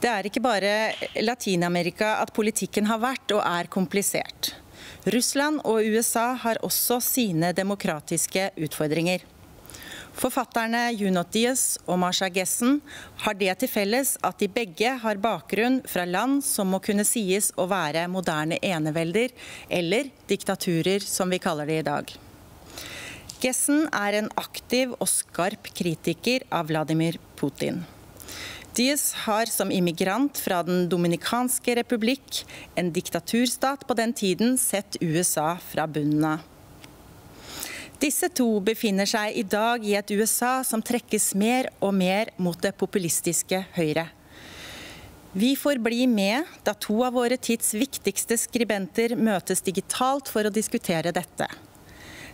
Det er ikke bare Latinamerika at politikken har vært og er komplisert. Russland og USA har også sine demokratiske utfordringer. Forfatterne Junot Diaz og Masha Gessen har det til felles at de begge har bakgrunn fra land som må kunne sies å være moderne enevelder, eller diktaturer som vi kaller det i dag. Gessen er en aktiv og skarp kritiker av Vladimir Putin. Diaz har som immigrant fra den dominikanske republikk, en diktaturstat på den tiden, sett USA fra bunnen. Disse to befinner seg i dag i et USA som trekkes mer og mer mot det populistiske høyre. Vi får bli med da to av våre tids viktigste skribenter møtes digitalt for å diskutere dette.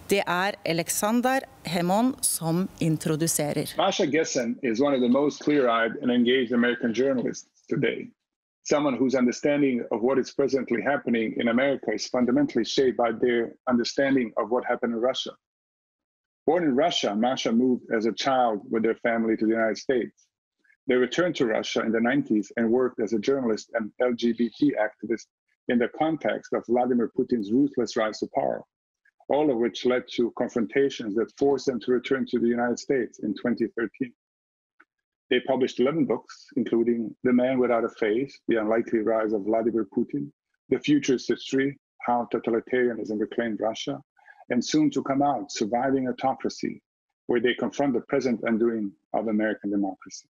Det er Aleksandar Hemon som introduserer. Masha Gessen is one of the most clear-eyed and engaged American journalists today. Someone whose understanding of what is presently happening in America is fundamentally shaped by their understanding of what happened in Russia. Born in Russia, Masha moved as a child with their family to the United States. They returned to Russia in the 90s and worked as a journalist and LGBT activist in the context of Vladimir Putin's ruthless rise to power, all of which led to confrontations that forced them to return to the United States in 2013. They published 11 books, including The Man Without a Face, The Unlikely Rise of Vladimir Putin, The Futurist History, How Totalitarianism Reclaimed Russia, and soon to come out, Surviving Autocracy, where they confront the present undoing of American democracy.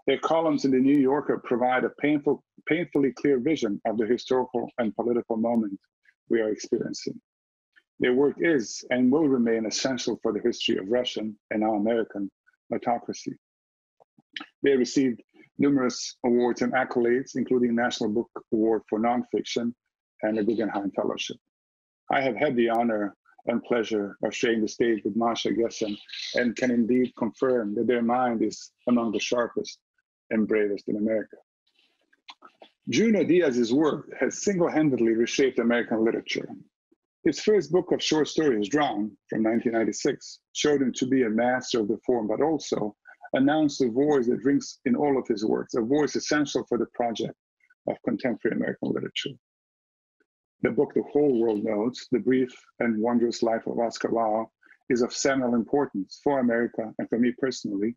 Their columns in The New Yorker provide a painfully clear vision of the historical and political moment we are experiencing. Their work is and will remain essential for the history of Russian and now American autocracy. They received numerous awards and accolades, including National Book Award for Nonfiction and a Guggenheim Fellowship. I have had the honor and pleasure of sharing the stage with Masha Gessen and can indeed confirm that their mind is among the sharpest and bravest in America. Junot Diaz's work has single-handedly reshaped American literature. His first book of short stories, Drawn, from 1996, showed him to be a master of the form, but also announced a voice that rings in all of his works, a voice essential for the project of contemporary American literature. The book The Whole World Knows, The Brief and Wondrous Life of Oscar Wilde, is of seminal importance for America and for me personally,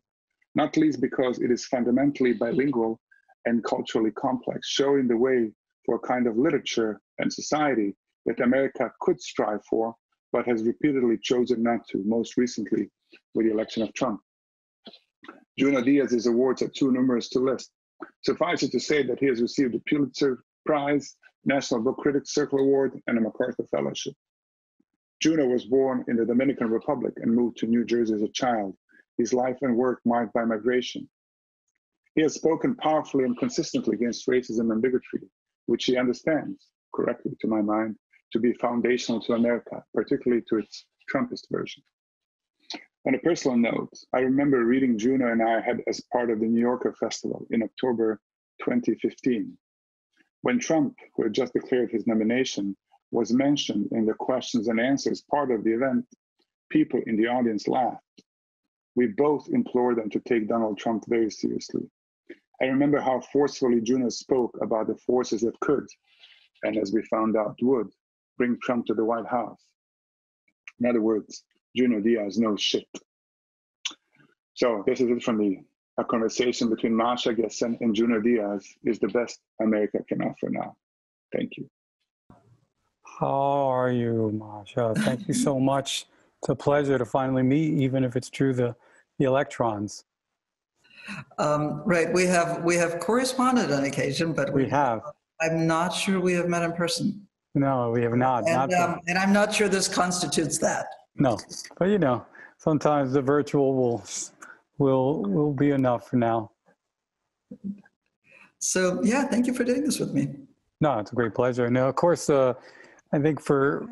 not least because it is fundamentally bilingual and culturally complex, showing the way for a kind of literature and society that America could strive for, but has repeatedly chosen not to, most recently with the election of Trump. Junot Diaz's awards are too numerous to list. Suffice it to say that he has received a Pulitzer Prize, National Book Critics Circle Award, and a MacArthur Fellowship. Junot was born in the Dominican Republic and moved to New Jersey as a child, his life and work marked by migration. He has spoken powerfully and consistently against racism and bigotry, which he understands, correctly to my mind, to be foundational to America, particularly to its Trumpist version. On a personal note, I remember reading Junot and I had as part of the New Yorker Festival in October 2015. When Trump, who had just declared his nomination, was mentioned in the questions and answers part of the event, people in the audience laughed. We both implored them to take Donald Trump very seriously. I remember how forcefully Junot spoke about the forces that could, and as we found out would, bring Trump to the White House. In other words, Junot Diaz knows shit. So this is it from me. A conversation between Masha Gessen and Junot Diaz is the best America can offer now. Thank you. How are you, Masha? Thank you so much. It's a pleasure to finally meet, even if it's through the electrons. Right, we have corresponded on occasion, but we have. I'm not sure we have met in person. No, we have not. And I'm not sure this constitutes that. No, but you know, sometimes the virtual will be enough for now. So yeah, thank you for doing this with me. No, it's a great pleasure. Now, of course, I think for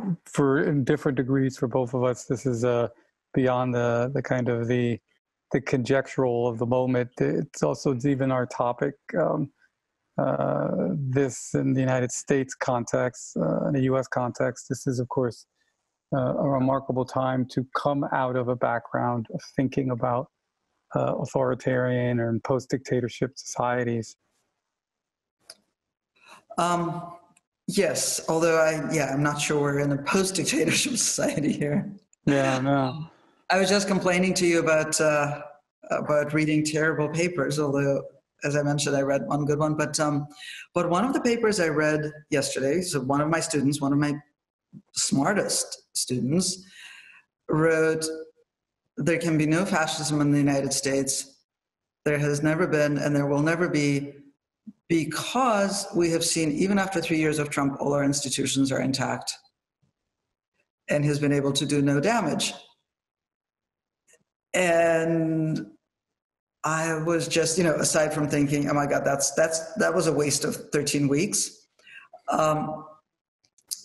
in different degrees for both of us, this is beyond the kind of the conjectural of the moment. It's even our topic. This in the United States context, in the U.S. context, this is of course a remarkable time to come out of a background of thinking about authoritarian and post-dictatorship societies Yes, although I'm not sure we're in a post-dictatorship society here. Yeah, no. I was just complaining to you about reading terrible papers, although, as I mentioned, I read one good one. But one of the papers I read yesterday, so one of my students, one of my smartest students, wrote, "There can be no fascism in the United States. There has never been, and there will never be, because we have seen, even after 3 years of Trump, all our institutions are intact, and he's been able to do no damage." And I was just, aside from thinking, oh my God, that was a waste of 13 weeks.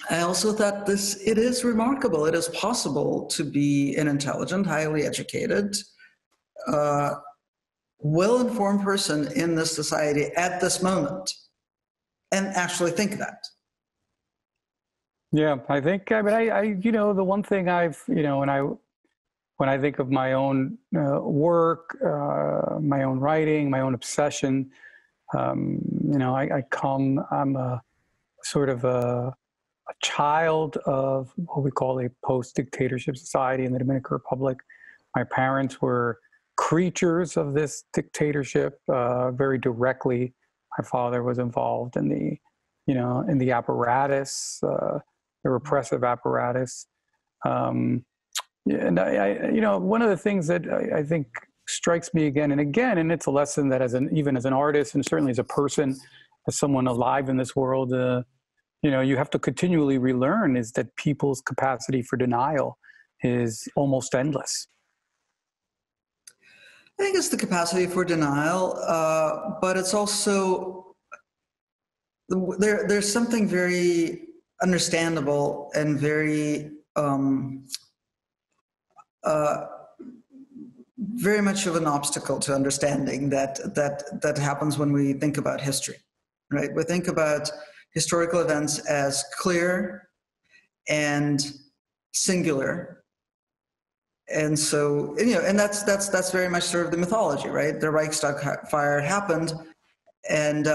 I also thought it is remarkable. It is possible to be an intelligent, highly educated, well-informed person in this society at this moment and actually think that. Yeah, I the one thing when I think of my own work, my own writing, my own obsession, I'm a sort of a child of what we call a post-dictatorship society in the Dominican Republic. My parents were creatures of this dictatorship very directly. My father was involved in the apparatus, the repressive apparatus. And one of the things that I think strikes me again and again, and it's a lesson that even as an artist and certainly as a person, as someone alive in this world, you have to continually relearn, is that people's capacity for denial is almost endless. I think it's the capacity for denial, but it's also, there's something very understandable and very, very much of an obstacle to understanding that happens when we think about history, right? We think about historical events as clear and singular. And so, and that's very much sort of the mythology, right? The Reichstag fire happened, and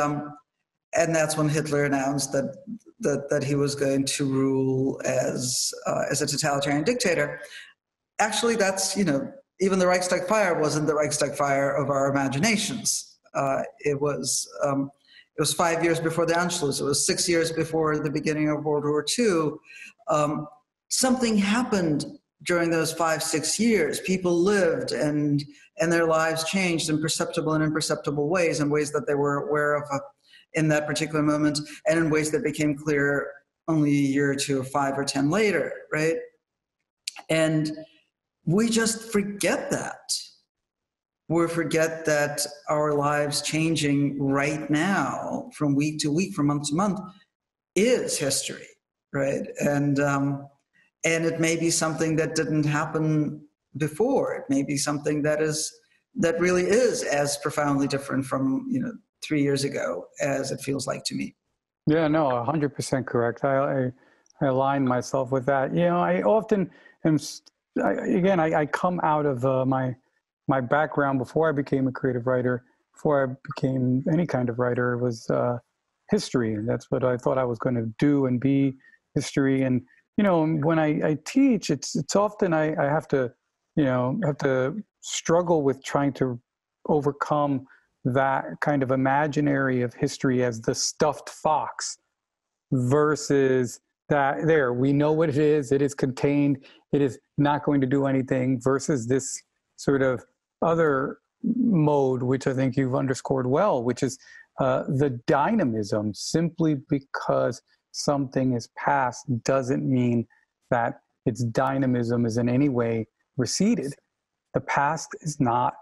that's when Hitler announced that he was going to rule as a totalitarian dictator. Actually, that's, even the Reichstag fire wasn't the Reichstag fire of our imaginations. It was 5 years before the Anschluss. It was 6 years before the beginning of World War II. Something happened during those 5-6 years. People lived and their lives changed in perceptible and imperceptible ways, in ways that they were aware of in that particular moment, and in ways that became clear only a year or two or 5 or 10 later, right? And we just forget that. We forget that our lives changing right now, from week to week, from month to month, is history, right? And it may be something that didn't happen before. It may be something that really is as profoundly different from 3 years ago as it feels like to me. Yeah, no, 100% correct. I align myself with that. I often am. I come out of my background before I became a creative writer, before I became any kind of writer, was history. And that's what I thought I was going to do, and be history. And, when I teach, it's often I have to struggle with trying to overcome that kind of imaginary of history as the stuffed fox, versus that we know what it is contained, it is not going to do anything, versus this sort of other mode, which I think you've underscored well, which is the dynamism. Simply because something is past doesn't mean that its dynamism is in any way receded. The past is not,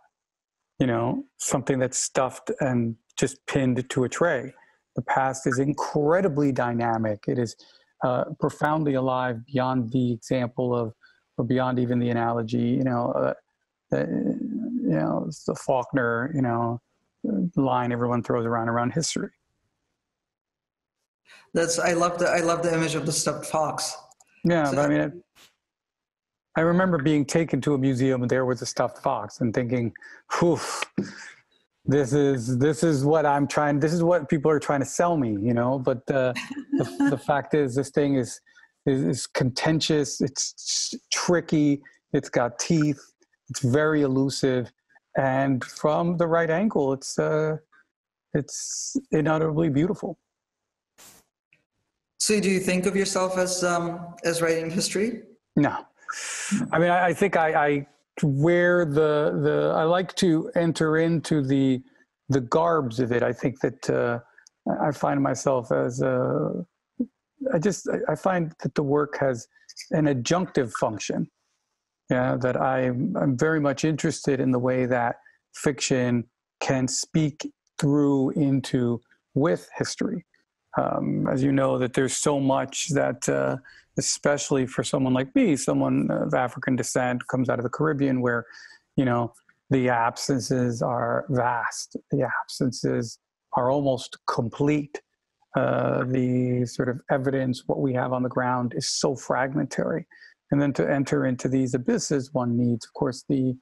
something that's stuffed and just pinned to a tray. The past is incredibly dynamic. It is profoundly alive beyond the example of, or beyond even the analogy, it's the Faulkner, line everyone throws around history. I love the image of the stuffed fox. Yeah, so, but I remember being taken to a museum and there was a stuffed fox and thinking, whew, this is what I'm trying, this is what people are trying to sell me, you know, but the fact is this thing is contentious, it's tricky, it's got teeth, it's very elusive, and from the right angle, it's unutterably beautiful. So do you think of yourself as writing history? No. I mean, I think I wear I like to enter into the garbs of it. I think that I find myself as I find that the work has an adjunctive function. Yeah, that I'm very much interested in the way that fiction can speak through into with history. As you know, that there's so much that, especially for someone like me, someone of African descent, comes out of the Caribbean, where, you know, the absences are vast. The absences are almost complete. The sort of evidence, what we have on the ground, is so fragmentary. And then to enter into these abysses, one needs, of course, the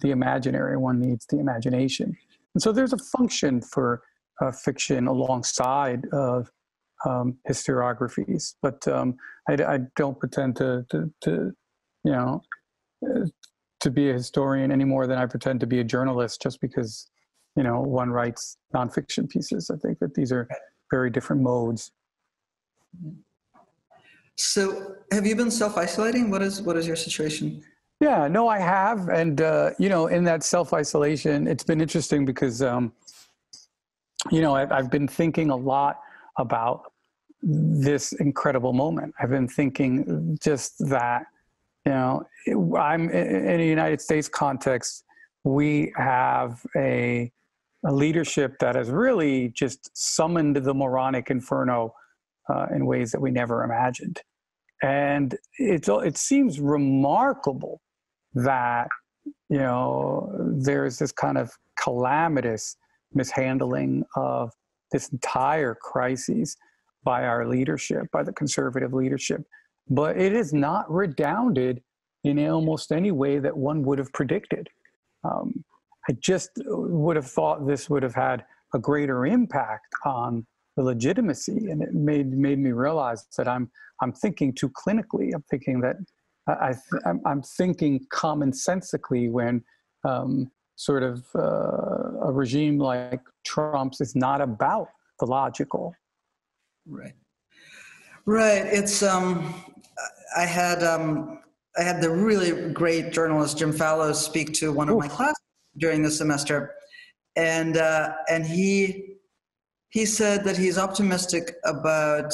imaginary. One needs the imagination. And so there's a function for fiction alongside of historiographies, but I don't pretend to be a historian any more than I pretend to be a journalist, just because, you know, one writes nonfiction pieces. I think that these are very different modes. So have you been self-isolating? What is your situation? Yeah, no, I have. And, you know, in that self-isolation, it's been interesting because, you know, I've been thinking a lot about this incredible moment. I've been thinking just that, you know, I'm in a United States context, we have a leadership that has really just summoned the moronic inferno in ways that we never imagined. And it seems remarkable that, you know, there's this kind of calamitous mishandling of this entire crisis by our leadership, by the conservative leadership. But it is not redounded in almost any way that one would have predicted. I just would have thought this would have had a greater impact on the legitimacy, and it made me realize that I'm thinking too clinically. I'm thinking that I'm thinking commonsensically when sort of a regime like Trump's is not about the logical. Right. It's I had the really great journalist Jim Fallows speak to one of my classes during the semester, and he said that he's optimistic about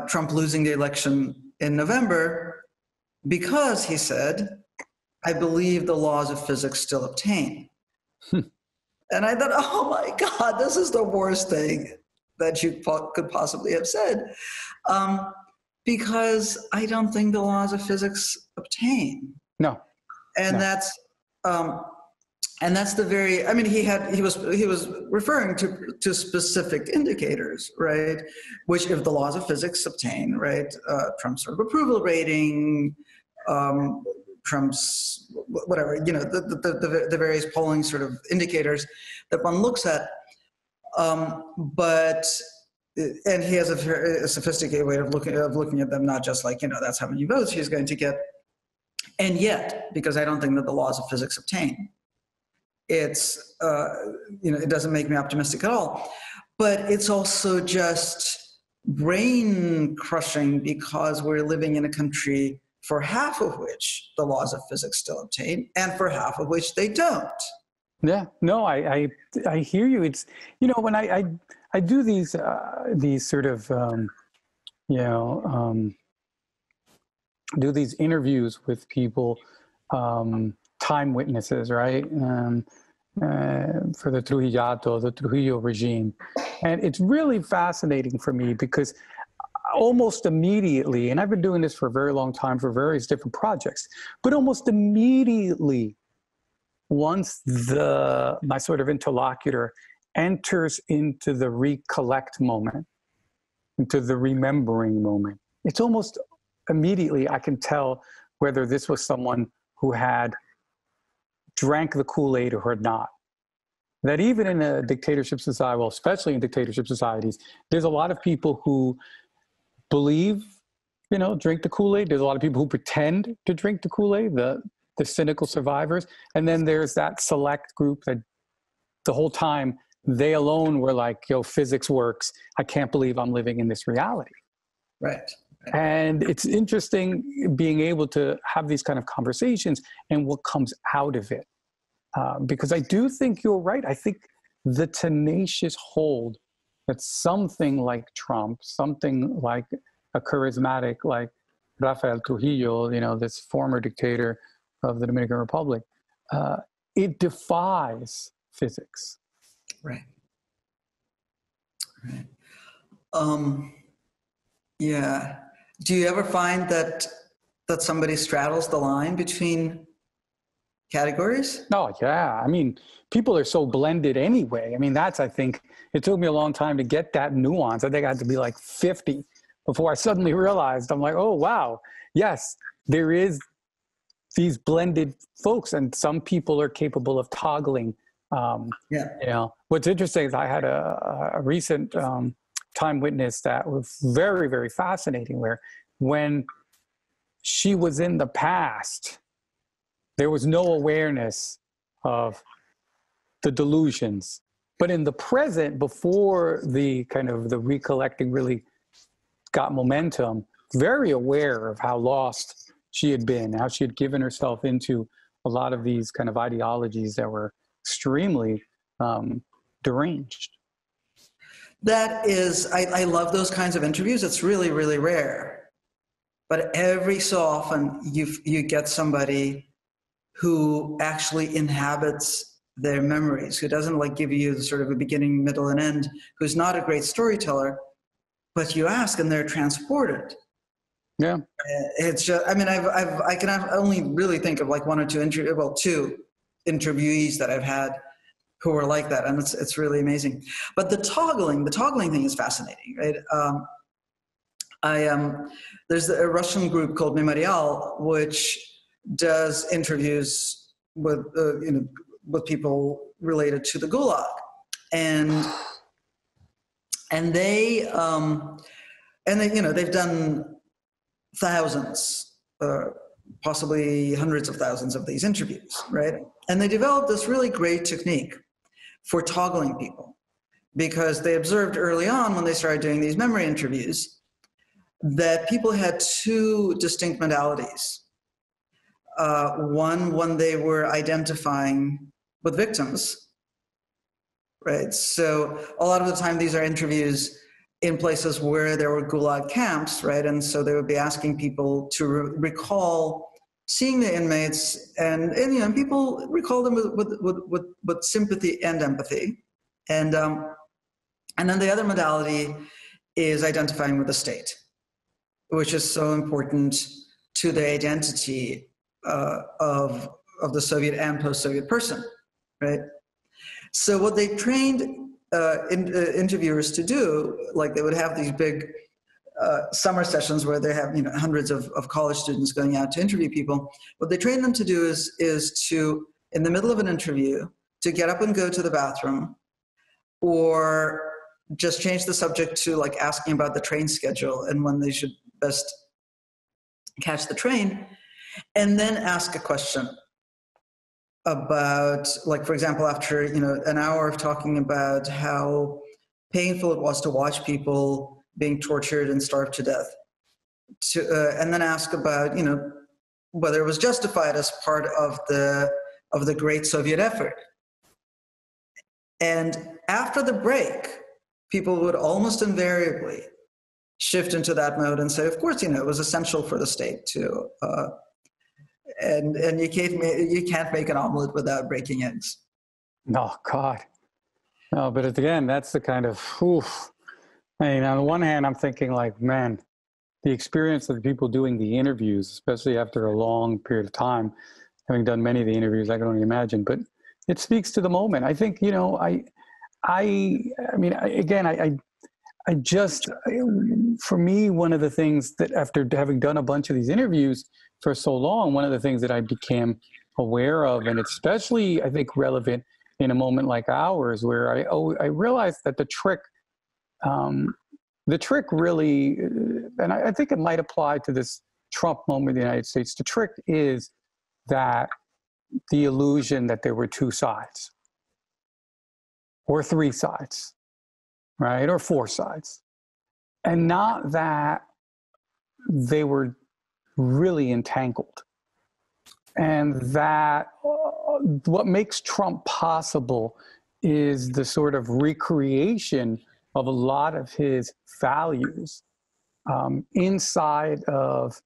Trump losing the election in November because, he said, I believe the laws of physics still obtain. And I thought, oh my God, this is the worst thing that you could possibly have said, because I don't think the laws of physics obtain. No. And no. That's the very, I mean, he was referring to specific indicators, right? Which, if the laws of physics obtain, right, Trump's sort of approval rating, Trump's whatever, you know, the various polling sort of indicators that one looks at. And he has a sophisticated way of looking at them, not just like, you know, that's how many votes he's going to get. And yet, because I don't think that the laws of physics obtain, it's, you know, it doesn't make me optimistic at all. But it's also just brain crushing because we're living in a country for half of which the laws of physics still obtain and for half of which they don't. Yeah, no, I hear you. It's, you know, when I do these sort of, you know, do these interviews with people, time witnesses, right? For the Trujillo regime. And it's really fascinating for me because almost immediately, and I've been doing this for a very long time for various different projects, but almost immediately, once my sort of interlocutor enters into the recollect moment, into the remembering moment, it's almost immediately I can tell whether this was someone who had drank the Kool-Aid or had not. that even in a dictatorship society, well, especially in dictatorship societies, there's a lot of people who believe, drink the Kool-Aid. There's a lot of people who pretend to drink the Kool-Aid, the cynical survivors. And then there's that select group that the whole time they alone were like, physics works. I can't believe I'm living in this reality. Right. And it's interesting being able to have these kind of conversations and what comes out of it. Because I do think you're right. I think the tenacious hold that something like Trump, something like a charismatic like Rafael Trujillo, this former dictator of the Dominican Republic, it defies physics. Right. Right. Yeah. Do you ever find that somebody straddles the line between categories? Oh, yeah. I mean, people are so blended anyway. I mean, I think, it took me a long time to get that nuance. I think I had to be like 50 before I suddenly realized, I'm like, oh, wow. Yes, there is these blended folks, and some people are capable of toggling. What's interesting is I had a recent time witness that was very, very fascinating, where when she was in the past, there was no awareness of the delusions. But in the present, before the kind of the recollecting really got momentum, very aware of how lost she had been, how she had given herself into a lot of these kind of ideologies that were extremely deranged. That is, I love those kinds of interviews. It's really, really rare. But every so often you get somebody who actually inhabits their memories, who doesn't like give you the sort of a beginning, middle, and end, who's not a great storyteller, but you ask and they're transported. Yeah. It's just, I mean, I can only really think of like one or two interviewees that I've had who were like that, and it's really amazing. But the toggling thing is fascinating, right? There's a Russian group called Memorial, which does interviews with people related to the Gulag, and they've done thousands, possibly hundreds of thousands of these interviews, right? And they developed this really great technique for toggling people, because they observed early on when they started doing these memory interviews that people had two distinct modalities. One, when they were identifying with victims, right? So a lot of the time these are interviews in places where there were Gulag camps, right? And so they would be asking people to recall seeing the inmates, and people recall them with sympathy and empathy. And then the other modality is identifying with the state, which is so important to the identity of the Soviet and post-Soviet person, right? So what they trained interviewers to do, like they would have these big summer sessions where they have hundreds of college students going out to interview people. What they train them to do is to, in the middle of an interview, to get up and go to the bathroom, or just change the subject to like asking about the train schedule and when they should best catch the train, and then ask a question about, like, for example, after an hour of talking about how painful it was to watch people being tortured and starved to death, and then ask about whether it was justified as part of the great Soviet effort. And after the break, people would almost invariably shift into that mode and say, of course, it was essential for the state to, and you can't make an omelet without breaking eggs. No, God. No, but again, that's the kind of, I mean, on the one hand, I'm thinking like, man, the experience of the people doing the interviews, especially after a long period of time, having done many of the interviews, I can only imagine, but it speaks to the moment. I think, for me, one of the things that after having done a bunch of these interviews for so long, one of the things that I became aware of, and especially I think relevant in a moment like ours, where I realized that the trick really, and I think it might apply to this Trump moment in the United States, the trick is that the illusion that there were two sides, or three sides, right, or four sides, and not that they were really entangled. And that what makes Trump possible is the sort of recreation of a lot of his values inside of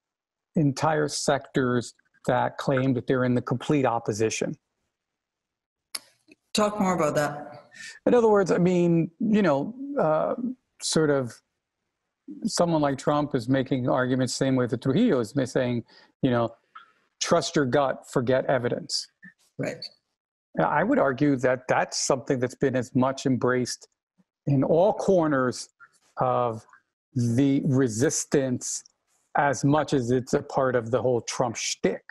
entire sectors that claim that they're in the complete opposition. Talk more about that. In other words, I mean, sort of someone like Trump is making arguments same way that Trujillo is saying, trust your gut, forget evidence. Right. I would argue that that's something that's been as much embraced in all corners of the resistance as much as it's a part of the whole Trump shtick.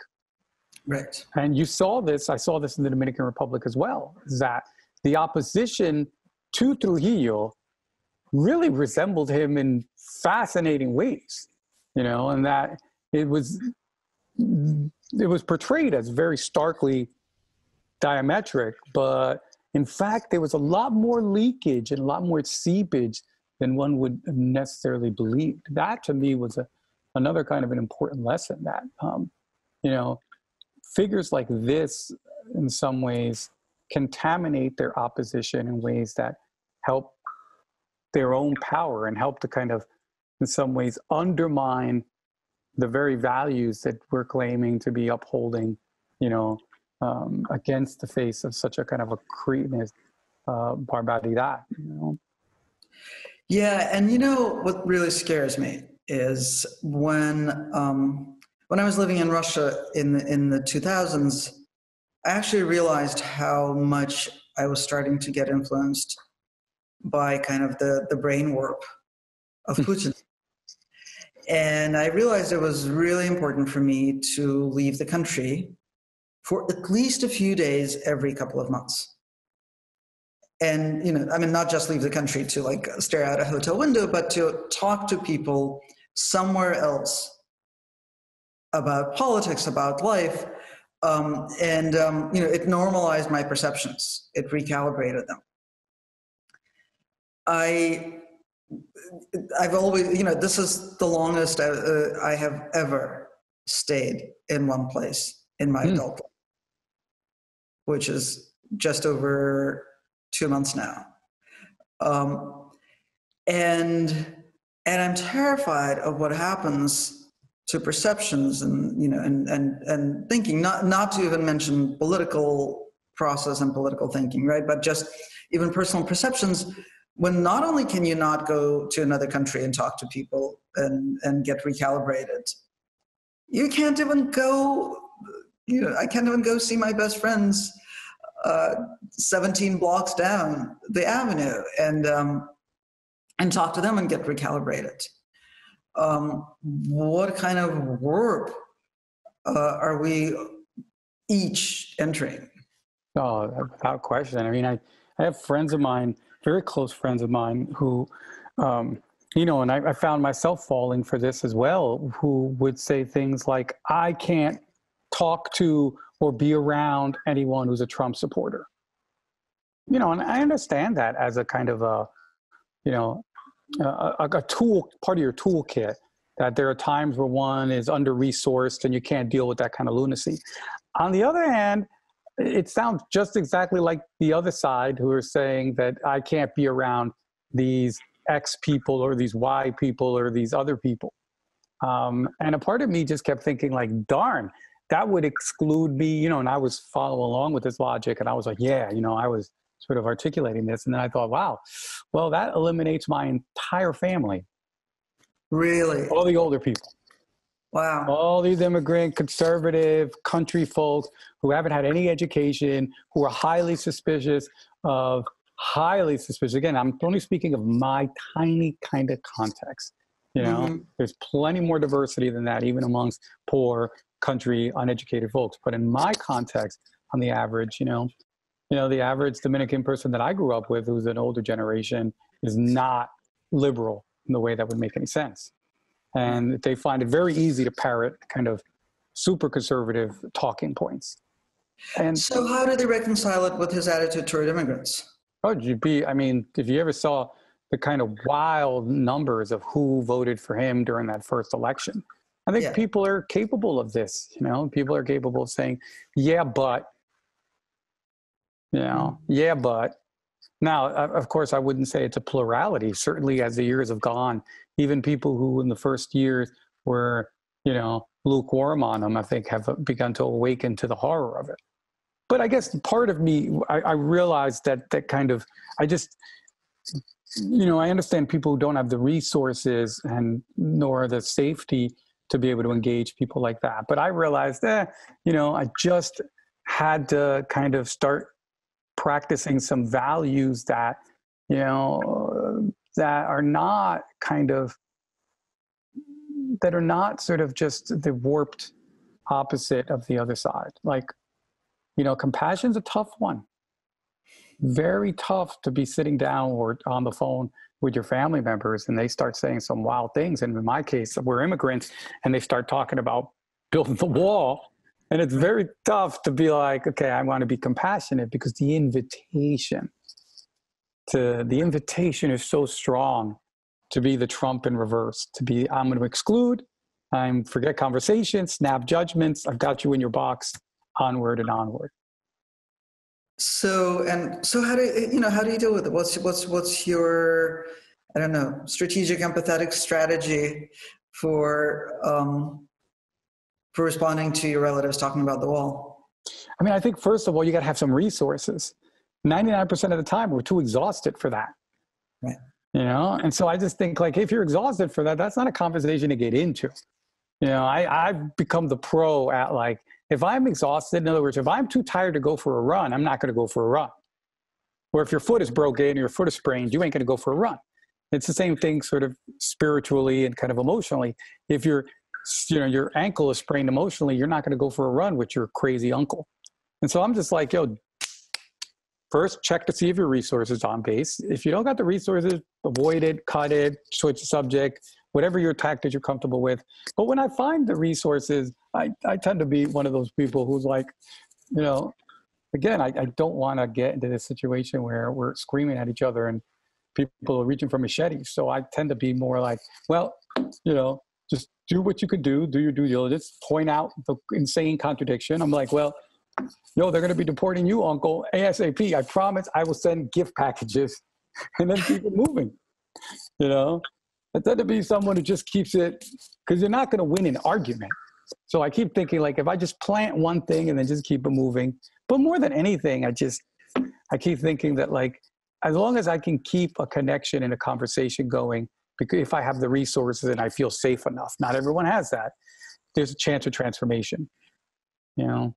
Right. And I saw this in the Dominican Republic as well, that the opposition to Trujillo really resembled him in fascinating ways, and that it was portrayed as very starkly diametric, but in fact, there was a lot more leakage and a lot more seepage than one would necessarily believe. That to me was another kind of an important lesson that, figures like this in some ways contaminate their opposition in ways that help their own power and help to kind of, in some ways, undermine the very values that we're claiming to be upholding, against the face of such a kind of a cretinous barbaridad. Yeah, and what really scares me is when I was living in Russia in the 2000s, I actually realized how much I was starting to get influenced by kind of the brain warp of Putin. And I realized it was really important for me to leave the country for at least a few days every couple of months. And, not just leave the country to like stare out a hotel window, but to talk to people somewhere else about politics, about life. It normalized my perceptions. It recalibrated them. I've always, this is the longest I have ever stayed in one place in my adult life, which is just over 2 months now. And I'm terrified of what happens to perceptions and thinking, not to even mention political process and political thinking, right? But just even personal perceptions, when not only can you not go to another country and talk to people and get recalibrated, you can't even go, I can't even go see my best friends 17 blocks down the avenue and talk to them and get recalibrated. What kind of warp are we each entering? Oh, without question. I mean, I have friends of mine, very close friends of mine who, and I found myself falling for this as well, who would say things like, I can't talk to or be around anyone who's a Trump supporter. And I understand that as a kind of a tool, part of your toolkit, that there are times where one is under-resourced and you can't deal with that kind of lunacy. On the other hand, it sounds just exactly like the other side who are saying that I can't be around these X people or these Y people or these other people. And a part of me just kept thinking like, darn, that would exclude me, and I was following along with this logic and I was like, yeah, I was sort of articulating this. And then I thought, wow, well, that eliminates my entire family. Really? All the older people. Wow. All these immigrant, conservative, country folks who haven't had any education, who are highly suspicious. Again, I'm only speaking of my tiny kind of context. There's plenty more diversity than that, even amongst poor, country, uneducated folks. But in my context, on the average, the average Dominican person that I grew up with, who's an older generation, is not liberal in the way that would make any sense. And they find it very easy to parrot kind of super conservative talking points. And so how do they reconcile it with his attitude toward immigrants? If you ever saw the kind of wild numbers of who voted for him during that first election, I think people are capable of this. People are capable of saying, yeah, but. Yeah, but. Now, of course, I wouldn't say it's a plurality. Certainly, as the years have gone, even people who in the first years were, lukewarm on him, I think have begun to awaken to the horror of it. But I guess part of me, I realized that kind of, I understand people who don't have the resources and nor the safety to be able to engage people like that. But I realized I just had to kind of start practicing some values that, that are not sort of just the warped opposite of the other side. Like, compassion's a tough one. Very tough to be sitting down or on the phone with your family members and they start saying some wild things. And in my case, we're immigrants and they start talking about building the wall. And it's very tough to be like, okay, I want to be compassionate because the invitation is so strong to be the Trump in reverse, to be, I'm going to exclude, forget conversation, snap judgments. I've got you in your box, onward and onward. So how do you deal with it? What's your, I don't know, strategic empathetic strategy for responding to your relatives talking about the wall? I think first of all, you got to have some resources. 99% of the time, we're too exhausted for that. Right. And so I just think like, if you're exhausted for that, that's not a conversation to get into. I've become the pro at like, if I'm exhausted, in other words, if I'm too tired to go for a run, I'm not going to go for a run. Or if your foot is broken or your foot is sprained, you ain't going to go for a run. It's the same thing sort of spiritually and kind of emotionally. If your ankle is sprained emotionally, you're not going to go for a run with your crazy uncle. And so I'm just like, first check to see if your resources are on base. If you don't got the resources, avoid it, cut it, switch the subject, whatever your tactics you're comfortable with. But when I find the resources, I tend to be one of those people who's like, again, I don't want to get into this situation where we're screaming at each other and people are reaching for machetes. So I tend to be more like, well, just do what you can do your due diligence, point out the insane contradiction. I'm like, well, they're going to be deporting you, uncle, ASAP. I promise I will send gift packages and then keep it moving. I tend to be someone who just keeps it, because you're not going to win an argument. So I keep thinking like, if I just plant one thing and then just keep it moving, but more than anything, I keep thinking that like, as long as I can keep a connection and a conversation going, because if I have the resources and I feel safe enough, not everyone has that, there's a chance of transformation, and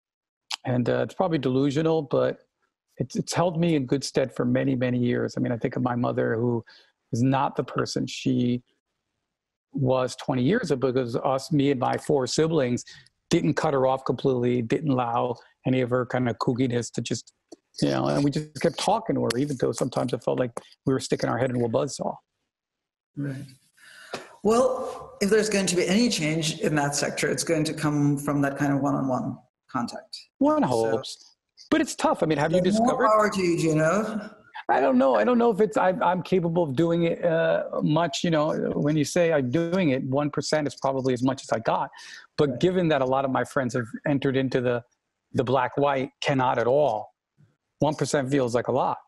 it's probably delusional, but it's held me in good stead for many, many years. I think of my mother, who is not the person she was 20 years ago, because me and my 4 siblings didn't cut her off completely, didn't allow any of her kind of kookiness to just, and we just kept talking to her, even though sometimes it felt like we were sticking our head into a buzzsaw. Right. Well, if there's going to be any change in that sector, it's going to come from that kind of one-on-one contact. One hopes. But it's tough. Have you discovered? More power to you, Juno. I don't know. I don't know if I'm capable of doing it much. When you say I'm doing it, 1% is probably as much as I got. But right. Given that a lot of my friends have entered into the black-white cannot at all, 1% feels like a lot.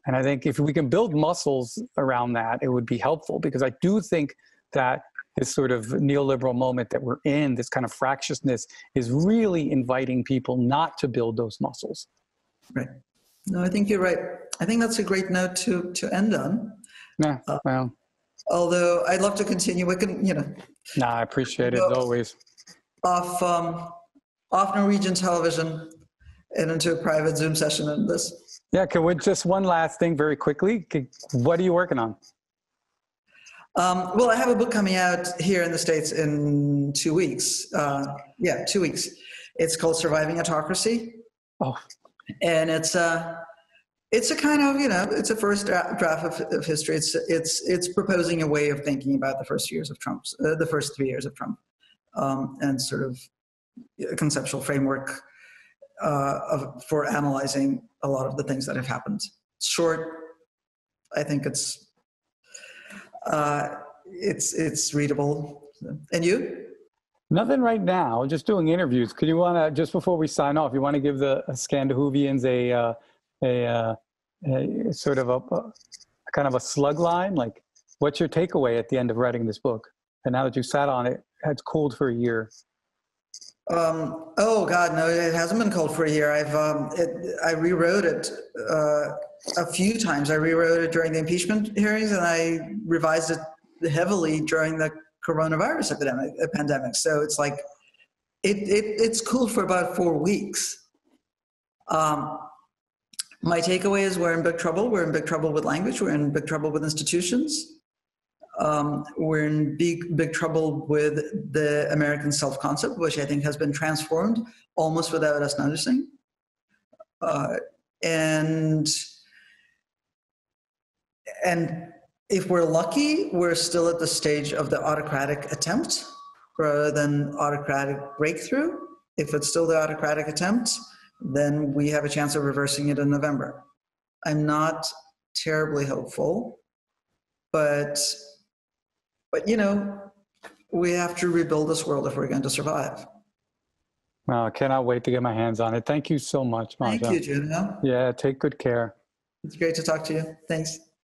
And I think if we can build muscles around that, it would be helpful, because I do think that this sort of neoliberal moment that we're in, this kind of fractiousness, is really inviting people not to build those muscles. Right. No, I think you're right. I think that's a great note to end on. Yeah, well. Although I'd love to continue. We can, I appreciate it as always. Off Norwegian television and into a private Zoom session on this. Yeah, can we just one last thing very quickly? What are you working on? Well, I have a book coming out here in the States in 2 weeks. 2 weeks. It's called Surviving Autocracy. Oh. And it's It's a kind of, it's a first draft of history. It's proposing a way of thinking about the first years of Trump's, the first 3 years of Trump, and sort of a conceptual framework for analyzing a lot of the things that have happened. Short, I think it's readable. And you? Nothing right now, just doing interviews. Could you want to, just before we sign off, you want to give the Scandinavians a sort of a kind of a slug line? Like, what's your takeaway at the end of writing this book? And now that you sat on it, it's cold for a year. Oh God, no, it hasn't been cold for a year. I rewrote it a few times. I rewrote it during the impeachment hearings, and I revised it heavily during the coronavirus pandemic. So it's like, it's cool for about 4 weeks. My takeaway is we're in big trouble. We're in big trouble with language. We're in big trouble with institutions. We're in big trouble with the American self-concept, which I think has been transformed almost without us noticing. And if we're lucky, we're still at the stage of the autocratic attempt rather than autocratic breakthrough. If it's still the autocratic attempt, then we have a chance of reversing it in November. I'm not terribly hopeful, but we have to rebuild this world if we're going to survive. Well, I cannot wait to get my hands on it. Thank you so much, Masha. Thank you, Juno. Yeah, take good care. It's great to talk to you. Thanks.